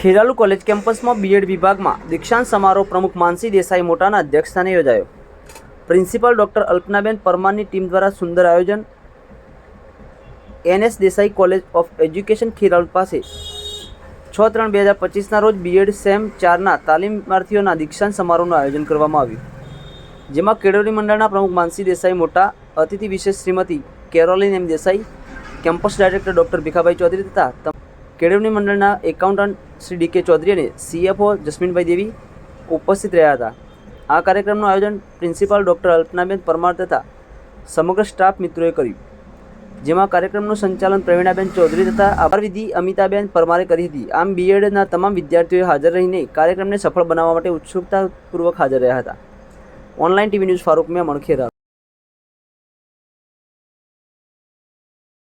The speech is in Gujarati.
ખેરાલુ કોલેજ કેમ્પસમાં બીએડ વિભાગમાં દીક્ષાંત સમારોહ પ્રમુખ માનસી દેસાઈ મોટાના અધ્યક્ષસ્થાને યોજાયો। પ્રિન્સિપાલ ડૉક્ટર અલ્પનાબેન પરમારની ટીમ દ્વારા સુંદર આયોજન। NS Desai college of education Kheralu પાસે 6/3/2025ના રોજ બીએડ સેમ 4ના તાલીમાર્થીઓના દીક્ષાંત સમારોહનું આયોજન કરવામાં આવ્યું, જેમાં કેળવણી મંડળના પ્રમુખ માનસી દેસાઈ મોટા, અતિથિ વિશેષ Shrimati Caroline M Desai, campus director doctor Bhikhabhai Chaudhari તથા કેળવણી મંડળના એકાઉન્ટન્ટ શ્રી ડી કે ચૌધરી અને સીએફઓ જસ્મીનભાઈ દેવી ઉપસ્થિત રહ્યા હતા। આ કાર્યક્રમનું આયોજન પ્રિન્સિપાલ ડૉક્ટર અલ્પનાબેન પરમાર તથા સમગ્ર સ્ટાફ મિત્રોએ કર્યું, જેમાં કાર્યક્રમનું સંચાલન પ્રવીણાબેન ચૌધરી તથા આભાર વિધિ અમિતાબેન પરમારે કરી હતી। આમ બીએડના તમામ વિદ્યાર્થીઓએ હાજર રહીને કાર્યક્રમને સફળ બનાવવા માટે ઉત્સુકતાપૂર્વક હાજર રહ્યા હતા। Online TV news Farooq Memon, Kheralu.